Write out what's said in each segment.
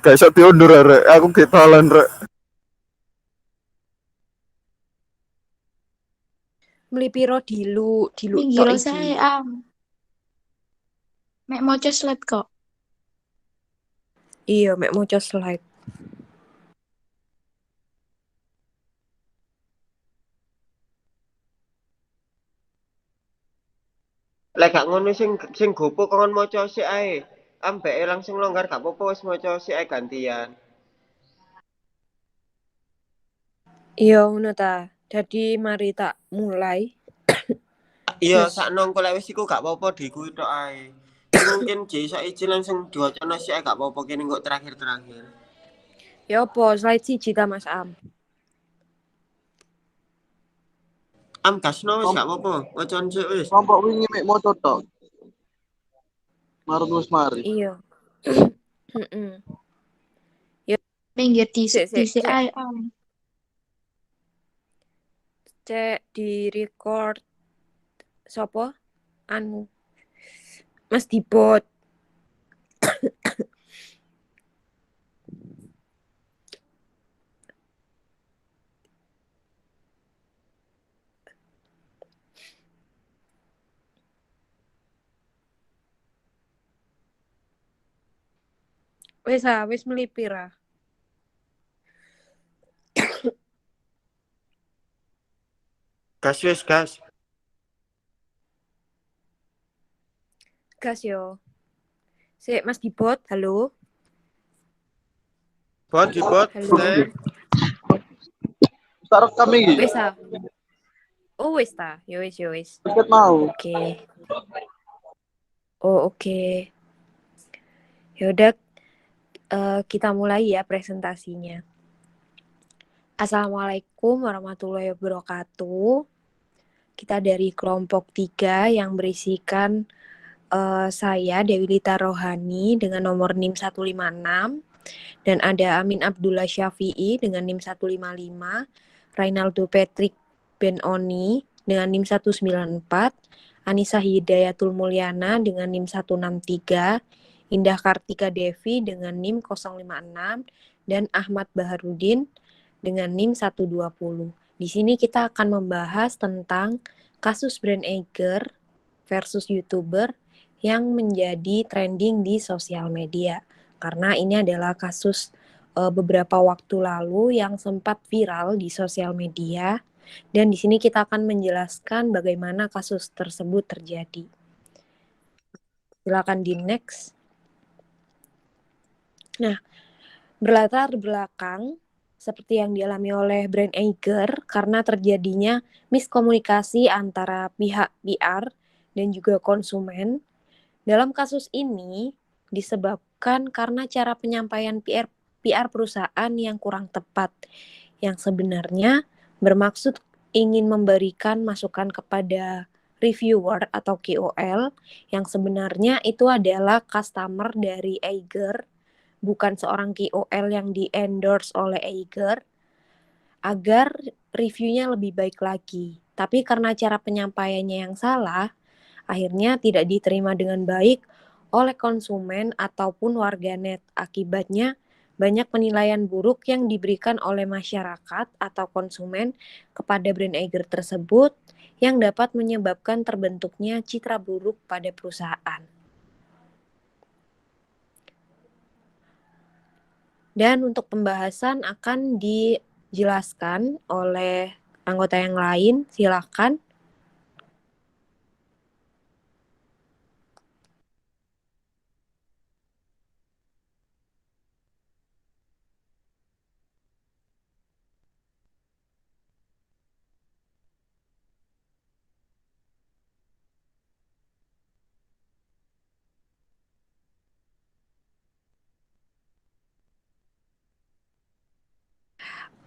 Gak iso diundur rek. Aku getalan rek. Melipiro dilu tok Minggir iki. saya mek maca slide kok. Iya, mek maca slide. Lek gak ngono sing gopo kon maca sik ae. Ambeke langsung longgar gak apa-apa wis maca sik ae gantian. Iya ngono ta. Dadi mari tak mulai. Iya, Gus. sak nongko lek wis iku gak apa-apa di kuwi tok ae. Iki mungkin iso izin langsung diwacana sik ae gak apa-apa kene kok terakhir-terakhir. Ya apa slide siji ta Mas Am? Am kasno wis gak apa-apa, wacan sik wis. Kelompok wingi mek moco tok. Marun wis mari. Iya. Heeh. Minggir Sik dhisik ae cek di record sapa? Anu Mas Dibot. Wis melipir ah. Gas wis gas. Gas yo. Sik Mas Dibot, halo. Bot dibot, Halo. stay. Tak rekam iki. Wis ah. Oh wis ta, yo wis. Tiket mau. Oke. Oh oke. Yaudah kita mulai ya presentasinya. Assalamualaikum warahmatullahi wabarakatuh. Kita dari kelompok 3 yang berisikan saya Dewi Lita Rohani dengan nomor NIM 156 dan ada Amin Abdullah Syafi'i dengan NIM 155, Rainaldo Patrick Benoni dengan NIM 194, Anissa Hidayatul Mulyana dengan NIM 163, Indah Kartika Devi dengan NIM 056 dan Ahmad Baharudin dengan NIM 120. Di sini kita akan membahas tentang kasus Brand Eiger versus YouTuber yang menjadi trending di sosial media. Karena ini adalah kasus beberapa waktu lalu yang sempat viral di sosial media. Dan di sini kita akan menjelaskan bagaimana kasus tersebut terjadi. Silakan di next. Nah, berlatar belakang seperti yang dialami oleh Brand Eiger karena terjadinya miskomunikasi antara pihak PR dan juga konsumen. Dalam kasus ini disebabkan karena cara penyampaian PR perusahaan yang kurang tepat, yang sebenarnya bermaksud ingin memberikan masukan kepada reviewer atau KOL yang sebenarnya itu adalah customer dari Eiger, bukan seorang KOL yang di-endorse oleh Eiger, agar reviewnya lebih baik lagi. Tapi karena cara penyampaiannya yang salah, akhirnya tidak diterima dengan baik oleh konsumen ataupun warganet. Akibatnya banyak penilaian buruk yang diberikan oleh masyarakat atau konsumen kepada brand Eiger tersebut yang dapat menyebabkan terbentuknya citra buruk pada perusahaan. Dan untuk pembahasan akan dijelaskan oleh anggota yang lain. Silakan.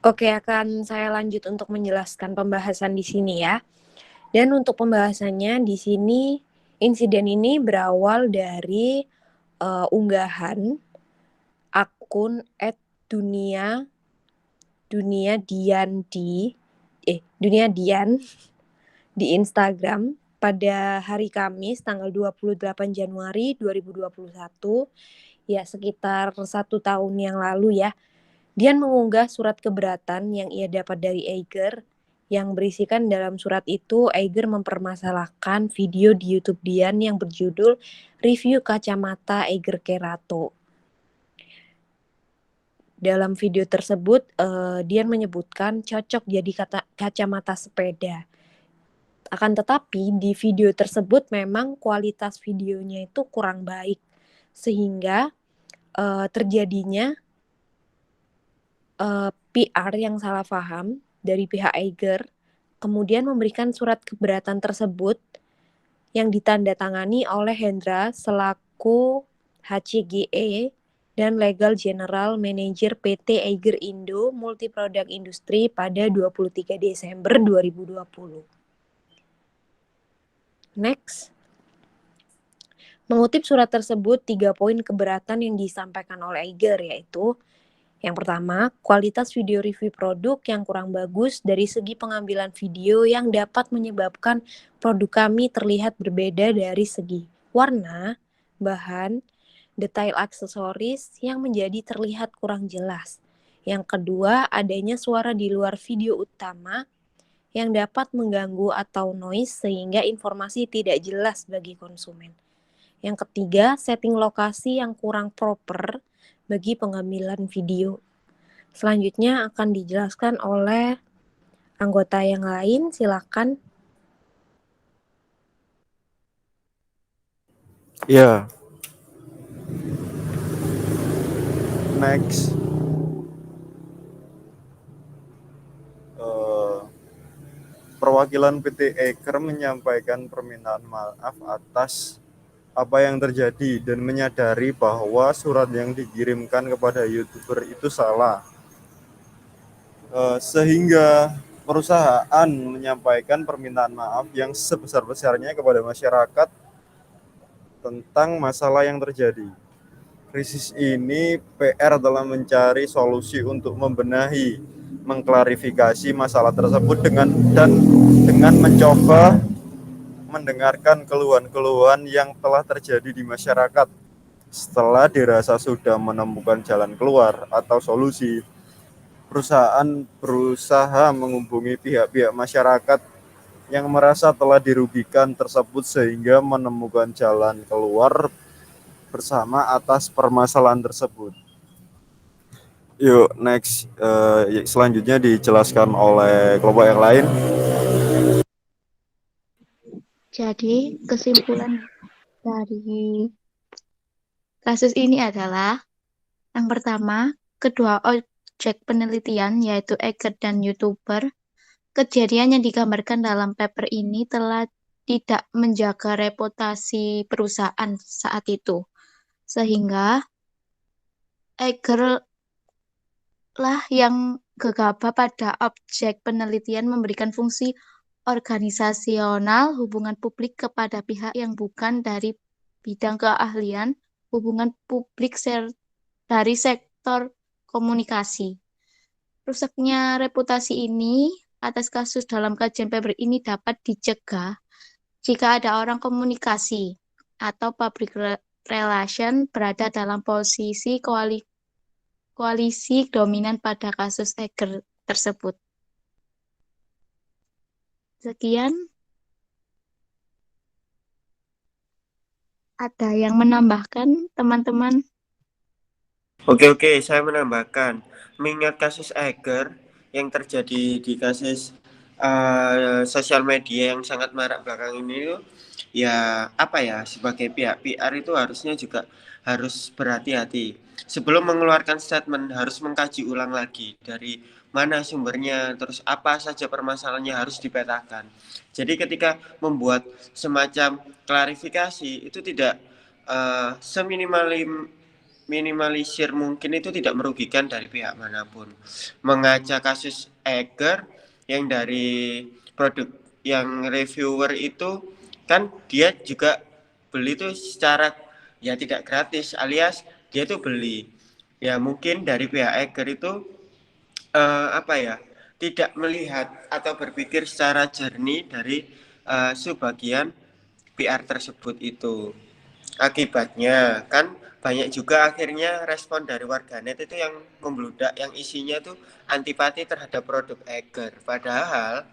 Oke, akan saya lanjut untuk menjelaskan pembahasan di sini ya. Dan untuk pembahasannya di sini, insiden ini berawal dari unggahan akun @dunia Dian di Instagram pada hari Kamis tanggal 28 Januari 2021, ya sekitar 1 tahun yang lalu ya, Dian mengunggah surat keberatan yang ia dapat dari Eiger, yang berisikan dalam surat itu Eiger mempermasalahkan video di YouTube Dian yang berjudul Review Kacamata Eiger Kerato. Dalam video tersebut, Dian menyebutkan cocok jadi kacamata sepeda. Akan tetapi di video tersebut memang kualitas videonya itu kurang baik, sehingga terjadinya PR yang salah paham dari pihak Eiger, kemudian memberikan surat keberatan tersebut yang ditandatangani oleh Hendra selaku HCGE dan Legal General Manager PT Eiger Indo Multiproduct Industri pada 23 Desember 2020. Next. Mengutip surat tersebut, 3 poin keberatan yang disampaikan oleh Eiger yaitu yang pertama, kualitas video review produk yang kurang bagus dari segi pengambilan video yang dapat menyebabkan produk kami terlihat berbeda dari segi warna, bahan, detail aksesoris yang menjadi terlihat kurang jelas. Yang kedua, adanya suara di luar video utama yang dapat mengganggu atau noise sehingga informasi tidak jelas bagi konsumen. Yang ketiga, setting lokasi yang kurang proper bagi pengambilan video. Selanjutnya akan dijelaskan oleh anggota yang lain, silakan. Ya. Next. Perwakilan PT Eiger menyampaikan permintaan maaf atas apa yang terjadi dan menyadari bahwa surat yang dikirimkan kepada YouTuber itu salah. Sehingga perusahaan menyampaikan permintaan maaf yang sebesar-besarnya kepada masyarakat tentang masalah yang terjadi. Krisis ini PR dalam mencari solusi untuk membenahi, mengklarifikasi masalah tersebut dengan mencoba mendengarkan keluhan-keluhan yang telah terjadi di masyarakat. Setelah dirasa sudah menemukan jalan keluar atau solusi, perusahaan berusaha menghubungi pihak-pihak masyarakat yang merasa telah dirugikan tersebut sehingga menemukan jalan keluar bersama atas permasalahan tersebut. Yuk, next. Selanjutnya dijelaskan oleh kelompok yang lain. Jadi, kesimpulan dari kasus ini adalah yang pertama, kedua objek penelitian yaitu Eiger dan YouTuber, kejadian yang digambarkan dalam paper ini telah tidak menjaga reputasi perusahaan saat itu. Sehingga Eiger lah yang gegabah pada objek penelitian memberikan fungsi organisasional hubungan publik kepada pihak yang bukan dari bidang keahlian hubungan publik dari sektor komunikasi. Rusaknya reputasi ini atas kasus dalam kajian paper ini dapat dicegah jika ada orang komunikasi atau public relation berada dalam posisi koalisi dominan pada kasus Eiger tersebut. Sekian. Ada yang menambahkan, teman-teman? Oke, saya menambahkan. Mengingat kasus Eiger yang terjadi di kasus sosial media yang sangat marak belakang ini, ya apa ya, sebagai pihak PR itu harusnya juga harus berhati-hati. Sebelum mengeluarkan statement harus mengkaji ulang lagi dari mana sumbernya, terus apa saja permasalahannya harus dipetakan. Jadi ketika membuat semacam klarifikasi itu tidak minimalisir mungkin, itu tidak merugikan dari pihak manapun. Mengaca kasus Eiger yang dari produk yang reviewer itu kan dia juga beli itu secara ya tidak gratis, alias dia tuh beli. Ya mungkin dari pihak Eiger itu tidak melihat atau berpikir secara jernih dari sebagian PR tersebut itu. Akibatnya kan banyak juga akhirnya respon dari warganet itu yang membludak, yang isinya tuh antipati terhadap produk Eiger. Padahal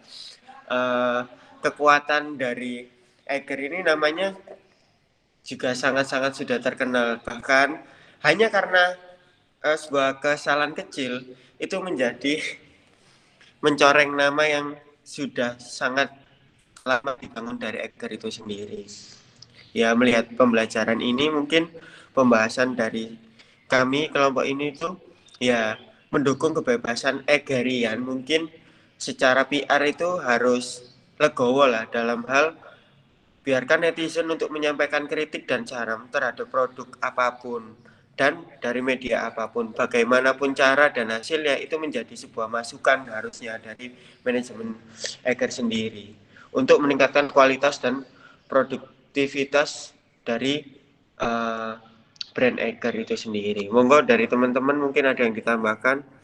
eh, kekuatan dari Eiger ini namanya juga sangat-sangat sudah terkenal. Bahkan hanya karena sebuah kesalahan kecil itu menjadi mencoreng nama yang sudah sangat lama dibangun dari Eiger itu sendiri. Ya, melihat pembelajaran ini mungkin pembahasan dari kami kelompok ini tuh ya mendukung kebebasan Eggerian. Mungkin secara PR itu harus legowo lah dalam hal biarkan netizen untuk menyampaikan kritik dan saran terhadap produk apapun dan dari media apapun. Bagaimanapun cara dan hasilnya itu menjadi sebuah masukan harusnya dari manajemen Eiger sendiri untuk meningkatkan kualitas dan produktivitas dari uh, brand Eiger itu sendiri. Monggo dari teman-teman mungkin ada yang ditambahkan.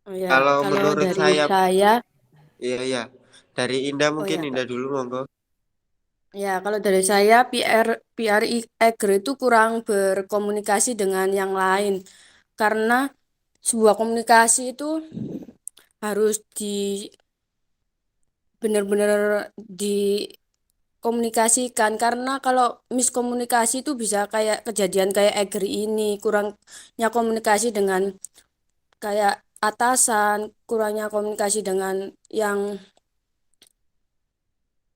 Oh ya, Kalau kalau menurut dari saya, saya, iya ya, dari Indah oh mungkin ya Kak. Indah dulu monggo. Ya, kalau dari saya PR Agri itu kurang berkomunikasi dengan yang lain karena sebuah komunikasi itu harus benar-benar dikomunikasikan karena kalau miskomunikasi itu bisa kayak kejadian kayak Agri ini, kurangnya komunikasi dengan kayak atasan, kurangnya komunikasi dengan yang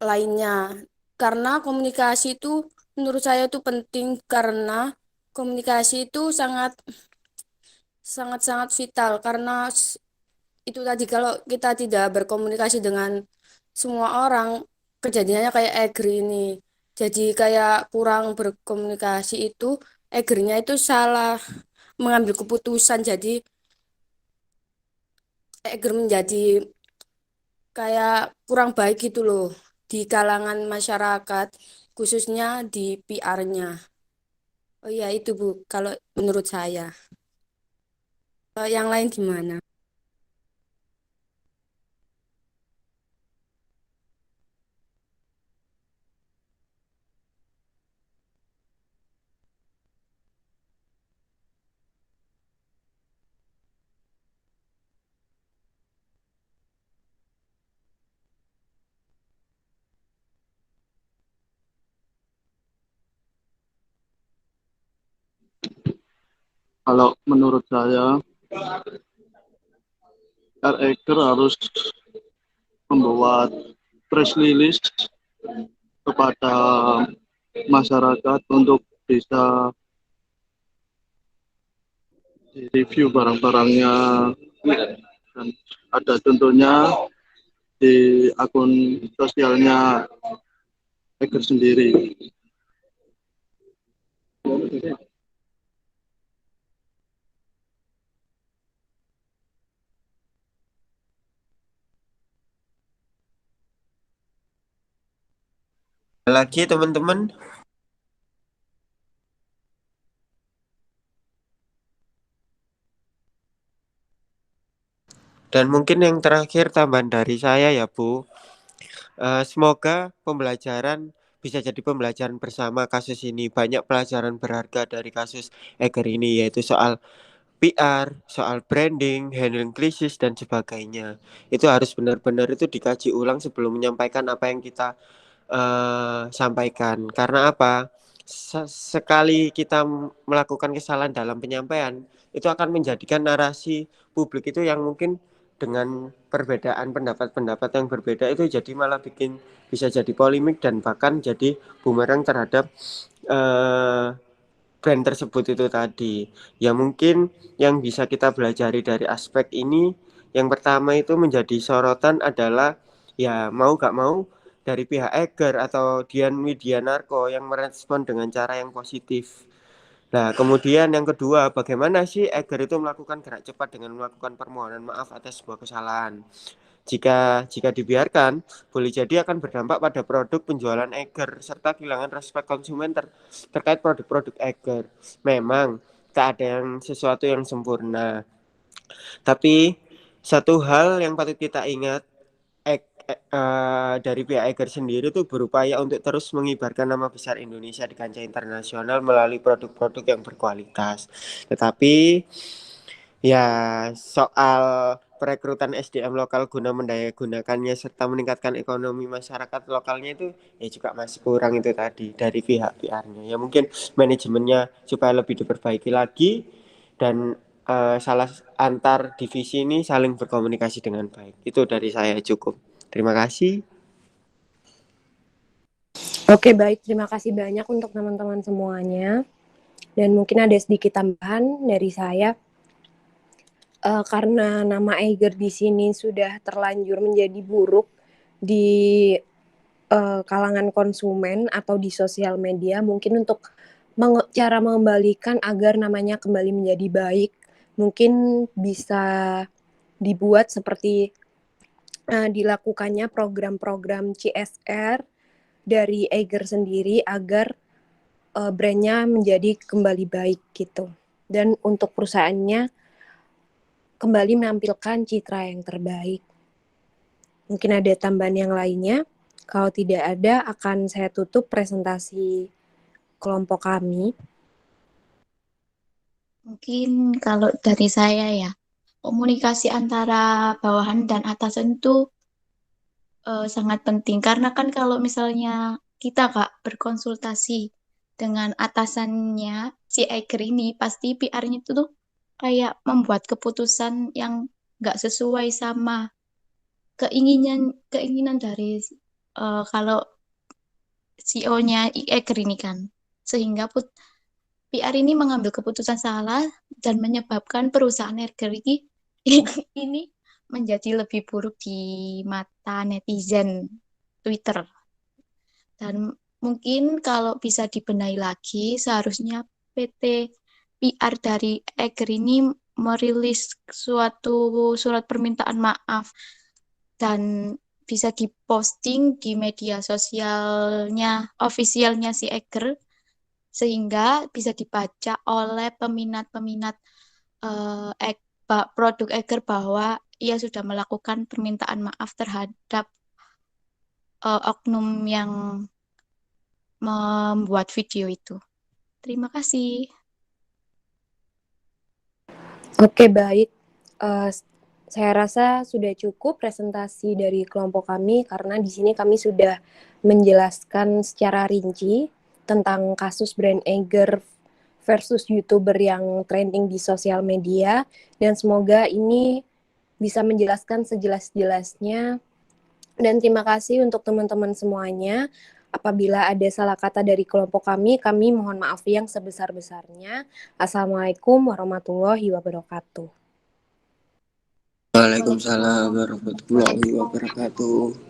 lainnya. Karena komunikasi itu menurut saya itu penting karena komunikasi itu sangat sangat sangat vital karena itu tadi kalau kita tidak berkomunikasi dengan semua orang kejadiannya kayak Egri ini. Jadi kayak kurang berkomunikasi itu Egrinya itu salah mengambil keputusan jadi Egri menjadi kayak kurang baik gitu loh di kalangan masyarakat khususnya di PR-nya. Oh iya itu Bu, kalau menurut saya. Yang lain gimana? Kalau menurut saya, R. Eker harus membuat press release kepada masyarakat untuk bisa review barang-barangnya, dan ada contohnya di akun sosialnya Eker sendiri. Lagi teman-teman, dan mungkin yang terakhir tambahan dari saya ya Bu. Semoga pembelajaran bisa jadi pembelajaran bersama kasus ini. Banyak pelajaran berharga dari kasus Eger ini yaitu soal PR, soal branding, handling krisis dan sebagainya. Itu harus benar-benar itu dikaji ulang sebelum menyampaikan apa yang kita sampaikan. Karena apa? Sekali kita melakukan kesalahan dalam penyampaian, itu akan menjadikan narasi publik itu yang mungkin dengan perbedaan pendapat-pendapat yang berbeda itu jadi malah bisa jadi polemik dan bahkan jadi bumerang terhadap eh, brand tersebut itu tadi. Ya mungkin yang bisa kita pelajari dari aspek ini, yang pertama itu menjadi sorotan adalah ya mau gak mau dari pihak Eger atau Dian Widianarko yang merespon dengan cara yang positif. Nah, kemudian yang kedua, bagaimana sih Eger itu melakukan gerak cepat dengan melakukan permohonan maaf atas sebuah kesalahan? Jika dibiarkan, boleh jadi akan berdampak pada produk penjualan Eger serta kehilangan respek konsumen terkait produk-produk Eger. Memang tak ada yang sesuatu yang sempurna. Tapi satu hal yang patut kita ingat, dari pihak Eger sendiri tuh berupaya untuk terus mengibarkan nama besar Indonesia di kancah internasional melalui produk-produk yang berkualitas. Tetapi ya soal perekrutan SDM lokal guna mendayagunakannya serta meningkatkan ekonomi masyarakat lokalnya itu ya juga masih kurang itu tadi dari pihak PR-nya. Ya mungkin manajemennya supaya lebih diperbaiki lagi dan salah antar divisi ini saling berkomunikasi dengan baik. Itu dari saya cukup. Terima kasih. Oke, baik. Terima kasih banyak untuk teman-teman semuanya. Dan mungkin ada sedikit tambahan dari saya. Karena nama Eiger di sini sudah terlanjur menjadi buruk di kalangan konsumen atau di sosial media, mungkin untuk cara mengembalikan agar namanya kembali menjadi baik, mungkin bisa dibuat seperti dilakukannya program-program CSR dari Eiger sendiri agar brandnya menjadi kembali baik gitu. Dan untuk perusahaannya kembali menampilkan citra yang terbaik. Mungkin ada tambahan yang lainnya. Kalau tidak ada, akan saya tutup presentasi kelompok kami. Mungkin kalau dari saya ya, komunikasi antara bawahan dan atasan itu sangat penting. Karena kan kalau misalnya kita Kak berkonsultasi dengan atasannya si Eiger ini, pasti PR-nya itu tuh kayak membuat keputusan yang nggak sesuai sama keinginan dari kalau CEO-nya Eiger ini kan. Sehingga PR ini mengambil keputusan salah dan menyebabkan perusahaan Eiger ini menjadi lebih buruk di mata netizen Twitter. Dan mungkin kalau bisa dibenahi lagi, seharusnya PT PR dari Eiger ini merilis suatu surat permintaan maaf dan bisa diposting di media sosialnya, ofisialnya si Eiger, sehingga bisa dibaca oleh peminat-peminat produk Eiger bahwa ia sudah melakukan permintaan maaf terhadap oknum yang membuat video itu. Terima kasih. Oke, baik. Saya rasa sudah cukup presentasi dari kelompok kami karena di sini kami sudah menjelaskan secara rinci tentang kasus brand Eiger versus YouTuber yang trending di sosial media, dan semoga ini bisa menjelaskan sejelas-jelasnya. Dan terima kasih untuk teman-teman semuanya. Apabila ada salah kata dari kelompok kami mohon maaf yang sebesar-besarnya. Assalamualaikum warahmatullahi wabarakatuh. Waalaikumsalam warahmatullahi wabarakatuh.